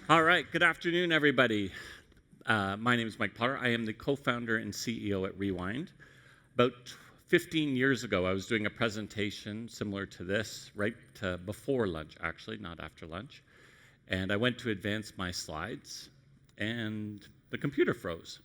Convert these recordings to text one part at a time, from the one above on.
All right, good afternoon, everybody. My name is Mike Potter. I am the co-founder and CEO at Rewind. About 15 years ago, I was doing a presentation similar to this, right before lunch, actually, not after lunch. And I went to advance my slides, and the computer froze.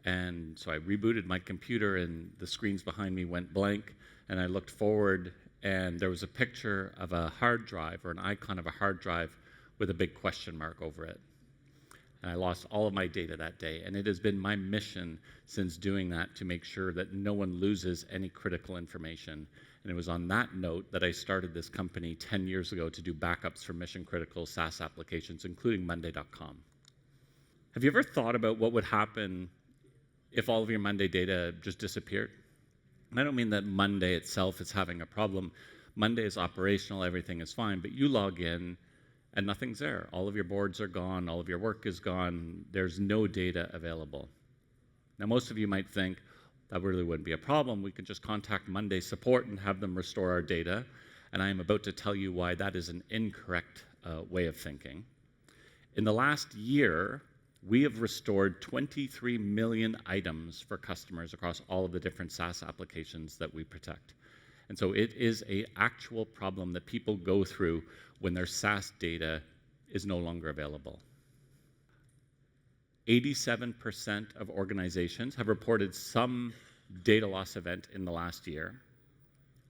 And so I rebooted my computer, and the screens behind me went blank. And I looked forward, and there was a picture of a hard drive, or an icon of a hard drive, with a big question mark over it. And I lost all of my data that day. And it has been my mission since doing that to make sure that no one loses any critical information. And it was on that note that I started this company 10 years ago to do backups for mission-critical SaaS applications, including Monday.com. Have you ever thought about what would happen if all of your Monday data just disappeared? I don't mean that Monday itself is having a problem. Monday is operational, everything is fine, but you log in and nothing's there. All of your boards are gone, all of your work is gone, there's no data available. Now, most of you might think that really wouldn't be a problem. We could just contact Monday support and have them restore our data. And I am about to tell you why that is an incorrect way of thinking. In the last year, we have restored 23 million items for customers across all of the different SaaS applications that we protect. And so it is an actual problem that people go through when their SaaS data is no longer available. 87% of organizations have reported some data loss event in the last year.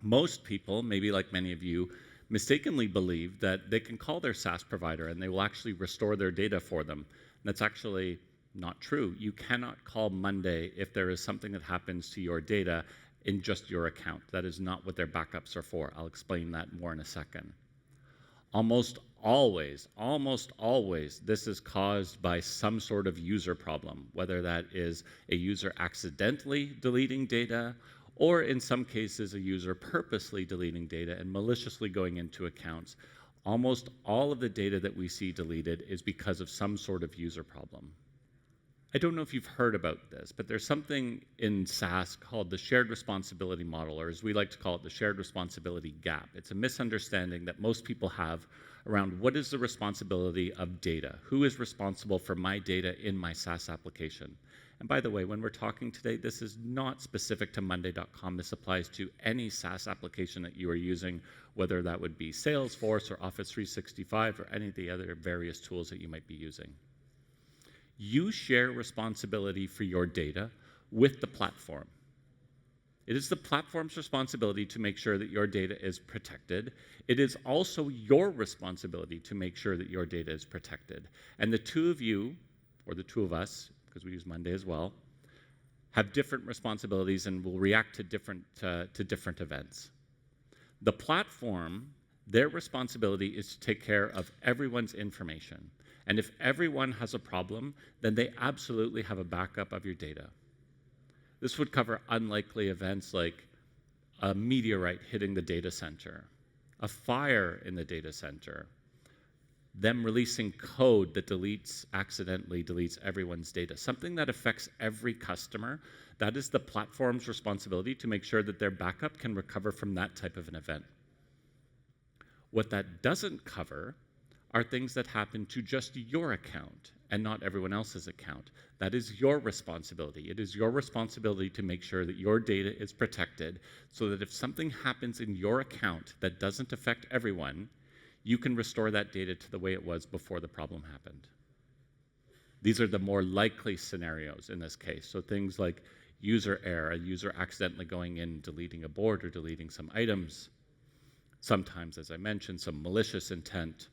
Most people, maybe like many of you, mistakenly believe that they can call their SaaS provider and they will actually restore their data for them. That's actually not true. You cannot call Monday if there is something that happens to your data in just your account. That is not what their backups are for. I'll explain that more in a second. Almost always, this is caused by some sort of user problem, whether that is a user accidentally deleting data, or in some cases, a user purposely deleting data and maliciously going into accounts. Almost all of the data that we see deleted is because of some sort of user problem. I don't know if you've heard about this, but there's something in SaaS called the shared responsibility model, or as we like to call it, the shared responsibility gap. It's a misunderstanding that most people have around what is the responsibility of data? Who is responsible for my data in my SaaS application? And by the way, when we're talking today, this is not specific to Monday.com. This applies to any SaaS application that you are using, whether that would be Salesforce or Office 365 or any of the other various tools that you might be using. You share responsibility for your data with the platform. It is the platform's responsibility to make sure that your data is protected. It is also your responsibility to make sure that your data is protected. And the two of you, or the two of us, because we use Monday as well, have different responsibilities and will react to different events. The platform, their responsibility is to take care of everyone's information. And if everyone has a problem, then they absolutely have a backup of your data. This would cover unlikely events like a meteorite hitting the data center, a fire in the data center, them releasing code that accidentally deletes everyone's data, something that affects every customer. That is the platform's responsibility to make sure that their backup can recover from that type of an event. What that doesn't cover are things that happen to just your account and not everyone else's account. That is your responsibility. It is your responsibility to make sure that your data is protected so that if something happens in your account that doesn't affect everyone, you can restore that data to the way it was before the problem happened. These are the more likely scenarios in this case. So things like user error, a user accidentally going in, deleting a board or deleting some items. Sometimes, as I mentioned, some malicious intent.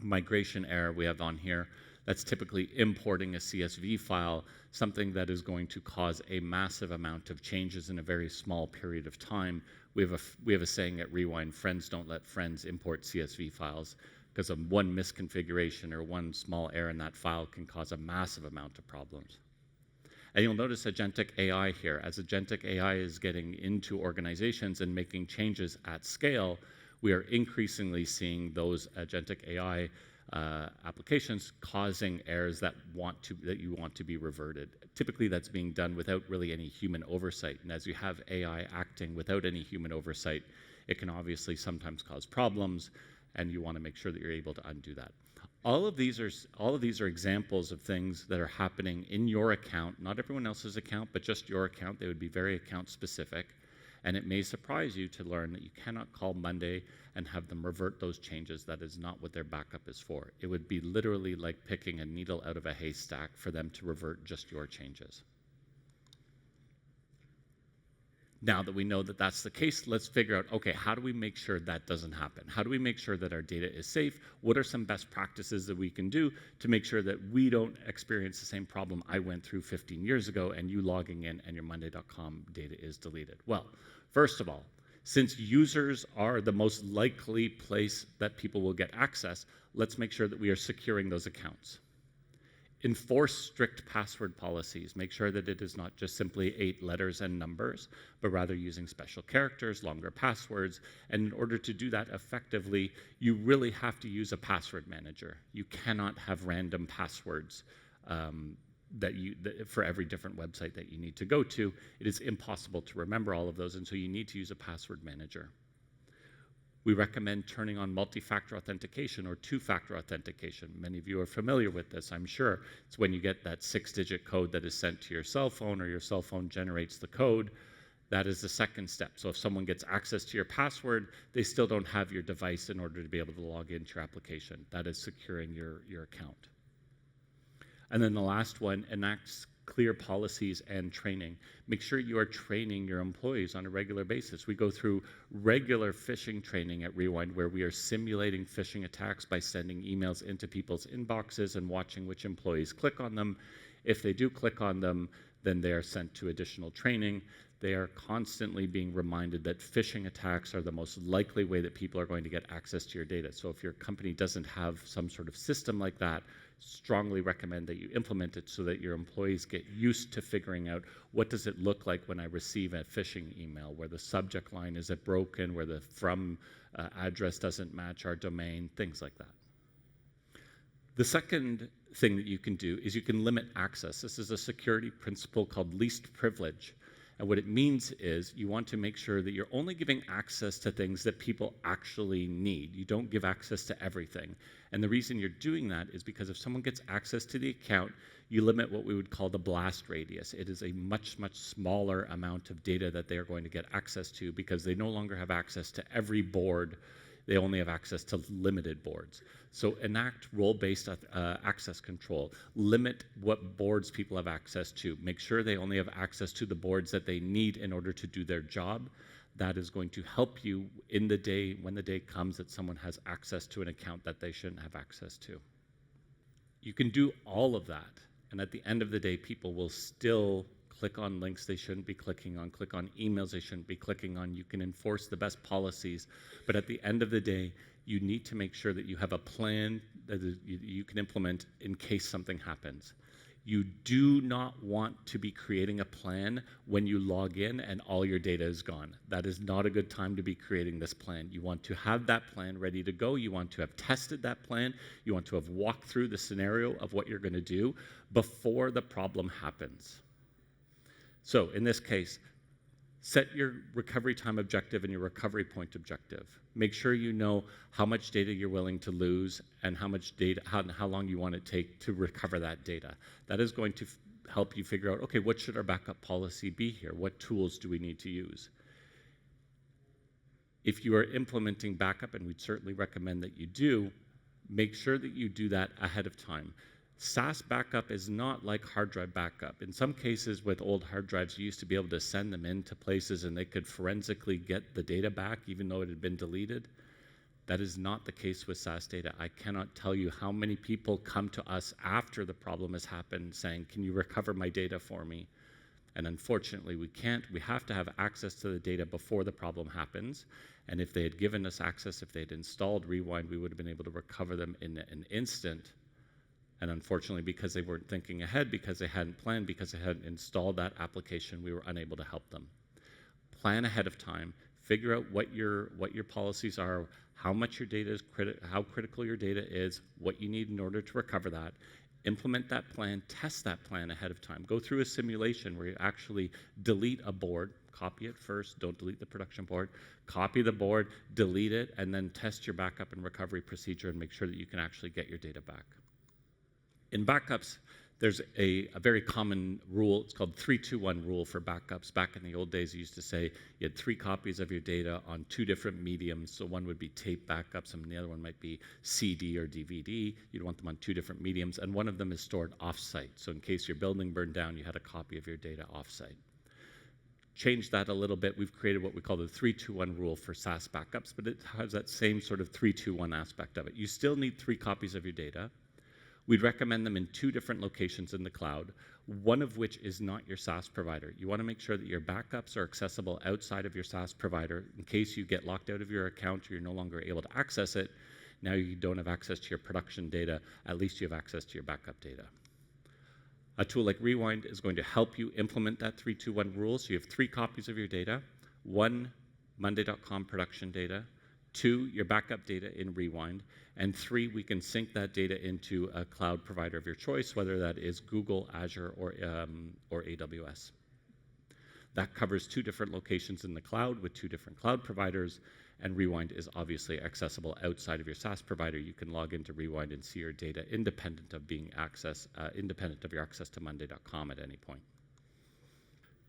Migration error we have on here. That's typically importing a CSV file, something that is going to cause a massive amount of changes in a very small period of time. We have a saying at Rewind, friends don't let friends import CSV files, because of one misconfiguration or one small error in that file can cause a massive amount of problems. And you'll notice agentic AI here. As agentic AI is getting into organizations and making changes at scale, we are increasingly seeing those agentic AI applications causing errors that you want to be reverted. Typically, that's being done without really any human oversight. And as you have AI acting without any human oversight, it can obviously sometimes cause problems. and you want to make sure that you're able to undo that. All of these are examples of things that are happening in your account, not everyone else's account, but just your account. They would be very account specific. And it may surprise you to learn that you cannot call Monday and have them revert those changes. That is not what their backup is for. It would be literally like picking a needle out of a haystack for them to revert just your changes. Now that we know that that's the case, let's figure out, okay, how do we make sure that doesn't happen? How do we make sure that our data is safe? What are some best practices that we can do to make sure that we don't experience the same problem I went through 15 years ago and you logging in and your Monday.com data is deleted? Well, first of all, since users are the most likely place that people will get access, let's make sure that we are securing those accounts. Enforce strict password policies. Make sure that it is not just simply 8 letters and numbers, but rather using special characters, longer passwords. And in order to do that effectively, you really have to use a password manager. You cannot have random passwords for every different website that you need to go to. It is impossible to remember all of those, and so you need to use a password manager. We recommend turning on multi-factor authentication or two-factor authentication. Many of you are familiar with this, I'm sure. It's when you get that 6-digit code that is sent to your cell phone or your cell phone generates the code. That is the second step. So if someone gets access to your password, they still don't have your device in order to be able to log into your application. That is securing your account. And then the last one, enacts clear policies and training. Make sure you are training your employees on a regular basis. We go through regular phishing training at Rewind where we are simulating phishing attacks by sending emails into people's inboxes and watching which employees click on them. If they do click on them, then they are sent to additional training. They are constantly being reminded that phishing attacks are the most likely way that people are going to get access to your data. So if your company doesn't have some sort of system like that, strongly recommend that you implement it so that your employees get used to figuring out what does it look like when I receive a phishing email, where the subject line is broken, where the from address doesn't match our domain, things like that. The second thing that you can do is you can limit access. This is a security principle called least privilege. And what it means is you want to make sure that you're only giving access to things that people actually need. You don't give access to everything. And the reason you're doing that is because if someone gets access to the account, you limit what we would call the blast radius. It is a much, much smaller amount of data that they are going to get access to because they no longer have access to every board. They only have access to limited boards. So enact role-based access control. Limit what boards people have access to. Make sure they only have access to the boards that they need in order to do their job. That is going to help you in the day, when the day comes that someone has access to an account that they shouldn't have access to. You can do all of that, and at the end of the day, people will still click on links they shouldn't be clicking on, click on emails they shouldn't be clicking on. You can enforce the best policies, but at the end of the day, you need to make sure that you have a plan that you can implement in case something happens. You do not want to be creating a plan when you log in and all your data is gone. That is not a good time to be creating this plan. You want to have that plan ready to go. You want to have tested that plan. You want to have walked through the scenario of what you're going to do before the problem happens. So in this case, set your recovery time objective and your recovery point objective. Make sure you know how much data you're willing to lose and how much data, how long you want it to take to recover that data. That is going to help you figure out, okay, what should our backup policy be here? What tools do we need to use? If you are implementing backup, and we'd certainly recommend that you do, make sure that you do that ahead of time. SaaS backup is not like hard drive backup. In some cases with old hard drives, you used to be able to send them into places and they could forensically get the data back even though it had been deleted. That is not the case with SaaS data. I cannot tell you how many people come to us after the problem has happened saying, can you recover my data for me? And unfortunately, we can't. We have to have access to the data before the problem happens. And if they had given us access, if they had installed Rewind, we would have been able to recover them in an instant. And unfortunately, because they weren't thinking ahead, because they hadn't planned, because they hadn't installed that application, we were unable to help them. Plan ahead of time. Figure out what your policies are, how much your data is how critical your data is, what you need in order to recover that. implement that plan, test that plan ahead of time. Go through a simulation where you actually delete a board, copy it first, don't delete the production board, copy the board, delete it, and then test your backup and recovery procedure and make sure that you can actually get your data back. In backups, there's a very common rule. It's called 3-2-1 rule for backups. Back in the old days, you used to say you had 3 copies of your data on 2 different mediums. So one would be tape backups, and the other one might be CD or DVD. You'd want them on 2 different mediums, and one of them is stored off-site. So in case your building burned down, you had a copy of your data off-site. Change that a little bit. We've created what we call the 3-2-1 rule for SaaS backups, but it has that same sort of 3-2-1 aspect of it. You still need 3 copies of your data. We'd recommend them in 2 different locations in the cloud, one of which is not your SaaS provider. You want to make sure that your backups are accessible outside of your SaaS provider in case you get locked out of your account or you're no longer able to access it. Now you don't have access to your production data, at least you have access to your backup data. A tool like Rewind is going to help you implement that 3-2-1 rule. So you have 3 copies of your data, 1 Monday.com production data, 2 your backup data in Rewind, and 3 we can sync that data into a cloud provider of your choice, whether that is Google, Azure, or AWS. That covers 2 different locations in the cloud with 2 different cloud providers, and Rewind is obviously accessible outside of your SaaS provider. You can log into Rewind and see your data independent of independent of your access to Monday.com at any point.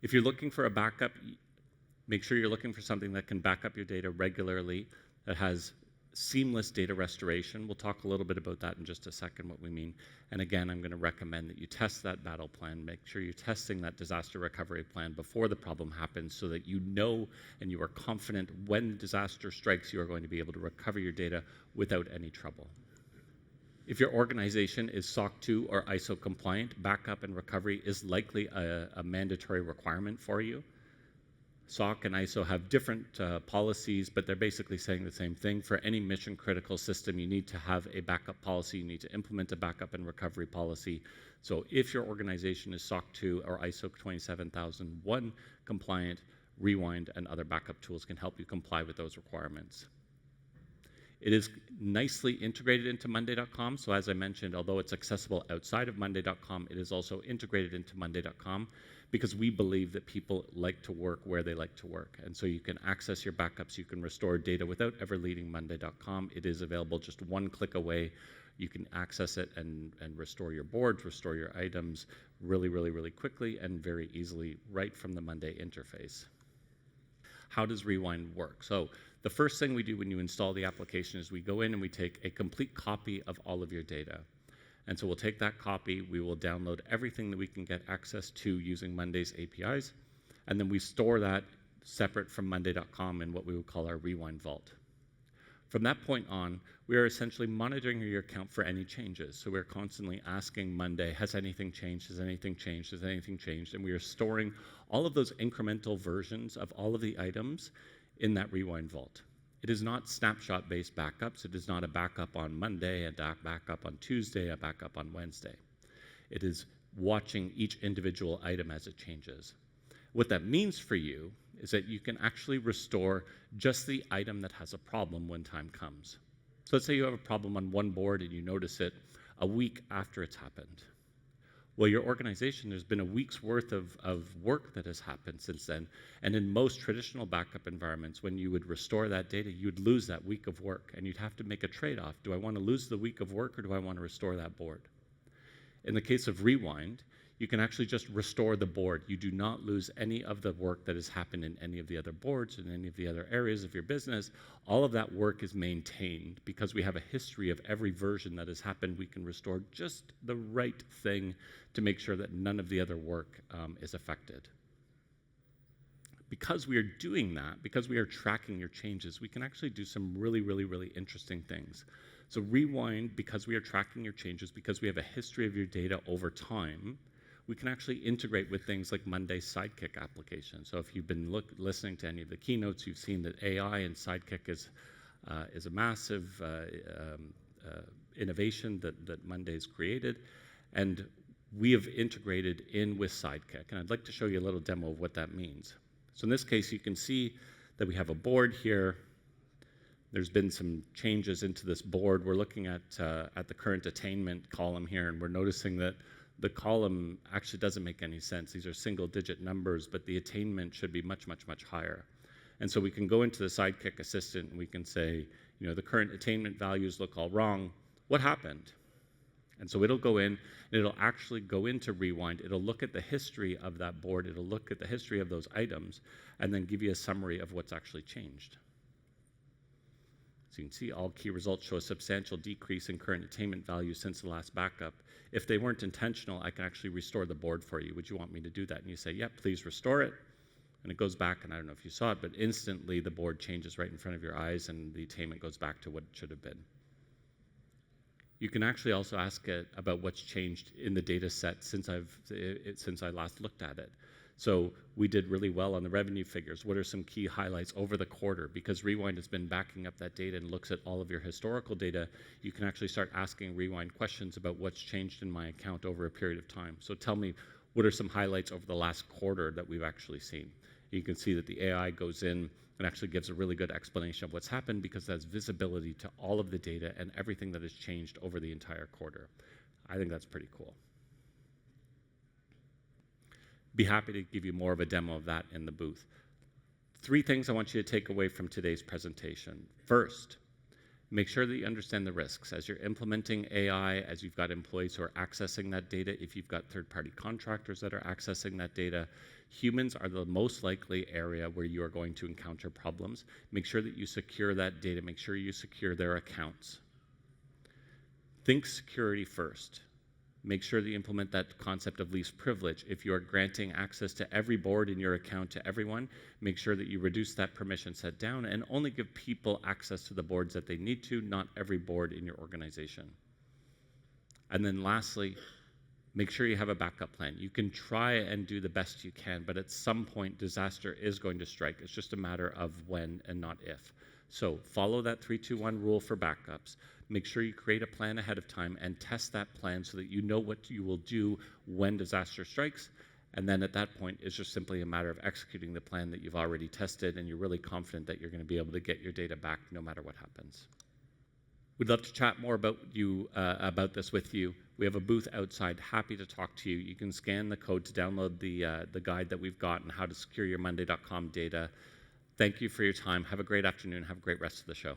If you're looking for a backup, make sure you're looking for something that can back up your data regularly, that has seamless data restoration. We'll talk a little bit about that in just a second, what we mean. And again, I'm going to recommend that you test that battle plan. Make sure you're testing that disaster recovery plan before the problem happens so that you know and you are confident when disaster strikes, you are going to be able to recover your data without any trouble. If your organization is SOC 2 or ISO compliant, backup and recovery is likely a mandatory requirement for you. SOC and ISO have different policies, but they're basically saying the same thing. For any mission-critical system, you need to have a backup policy. You need to implement a backup and recovery policy. So if your organization is SOC 2 or ISO 27001 compliant, Rewind and other backup tools can help you comply with those requirements. It is nicely integrated into Monday.com. So as I mentioned, although it's accessible outside of Monday.com, it is also integrated into Monday.com because we believe that people like to work where they like to work. And so you can access your backups, you can restore data without ever leaving Monday.com. It is available just one click away. You can access it and restore your boards, restore your items really, really, really quickly and very easily right from the Monday interface. How does Rewind work? So the first thing we do when you install the application is we go in and we take a complete copy of all of your data. And so we'll take that copy, we will download everything that we can get access to using Monday's APIs, and then we store that separate from Monday.com in what we would call our Rewind Vault. From that point on, we are essentially monitoring your account for any changes. So we're constantly asking Monday, has anything changed? Has anything changed? Has anything changed? And we are storing all of those incremental versions of all of the items in that Rewind Vault. It is not snapshot-based backups. It is not a backup on Monday, a backup on Tuesday, a backup on Wednesday. It is watching each individual item as it changes. What that means for you is that you can actually restore just the item that has a problem when time comes. So let's say you have a problem on one board and you notice it a week after it's happened. Well, your organization, there's been a week's worth of work that has happened since then. And in most traditional backup environments, when you would restore that data, you'd lose that week of work. And you'd have to make a trade-off. Do I want to lose the week of work or do I want to restore that board? In the case of Rewind, you can actually just restore the board. You do not lose any of the work that has happened in any of the other boards, in any of the other areas of your business. All of that work is maintained because we have a history of every version that has happened. We can restore just the right thing to make sure that none of the other work is affected. Because we are doing that, because we are tracking your changes, we can actually do some really, really, really interesting things. So Rewind, because we are tracking your changes, because we have a history of your data over time, we can actually integrate with things like Monday's Sidekick application. So if you've been listening to any of the keynotes, you've seen that AI and Sidekick is a massive innovation that Monday's created. And we have integrated in with Sidekick. And I'd like to show you a little demo of what that means. So in this case, you can see that we have a board here There's been some changes into this board. We're looking at the current attainment column here, and we're noticing that the column actually doesn't make any sense. These are single-digit numbers, but the attainment should be much, much, much higher. And so we can go into the Sidekick Assistant, and we can say, the current attainment values look all wrong. What happened? And so it'll go in, and it'll actually go into Rewind. It'll look at the history of that board. It'll look at the history of those items, and then give you a summary of what's actually changed. So you can see all key results show a substantial decrease in current attainment values since the last backup. If they weren't intentional, I can actually restore the board for you. Would you want me to do that? And you say, yep, please restore it. And it goes back, and I don't know if you saw it, but instantly the board changes right in front of your eyes, and the attainment goes back to what it should have been. You can actually also ask it about what's changed in the data set since I last looked at it. So we did really well on the revenue figures. What are some key highlights over the quarter? Because Rewind has been backing up that data and looks at all of your historical data, you can actually start asking Rewind questions about what's changed in my account over a period of time. So tell me, what are some highlights over the last quarter that we've actually seen? You can see that the AI goes in and actually gives a really good explanation of what's happened because that's visibility to all of the data and everything that has changed over the entire quarter. I think that's pretty cool. Be happy to give you more of a demo of that in the booth. 3 things I want you to take away from today's presentation. First, make sure that you understand the risks. As you're implementing AI, as you've got employees who are accessing that data, if you've got third-party contractors that are accessing that data, humans are the most likely area where you are going to encounter problems. Make sure that you secure that data. Make sure you secure their accounts. Think security first. Make sure that you implement that concept of least privilege. If you are granting access to every board in your account to everyone, make sure that you reduce that permission set down and only give people access to the boards that they need to, not every board in your organization. And then lastly, make sure you have a backup plan. You can try and do the best you can, but at some point, disaster is going to strike. It's just a matter of when and not if. So follow that 3-2-1 rule for backups. Make sure you create a plan ahead of time and test that plan so that you know what you will do when disaster strikes. And then at that point, it's just simply a matter of executing the plan that you've already tested, and you're really confident that you're going to be able to get your data back no matter what happens. We'd love to chat more about this with you. We have a booth outside, happy to talk to you. You can scan the code to download the guide that we've got on how to secure your Monday.com data. Thank you for your time. Have a great afternoon. Have a great rest of the show.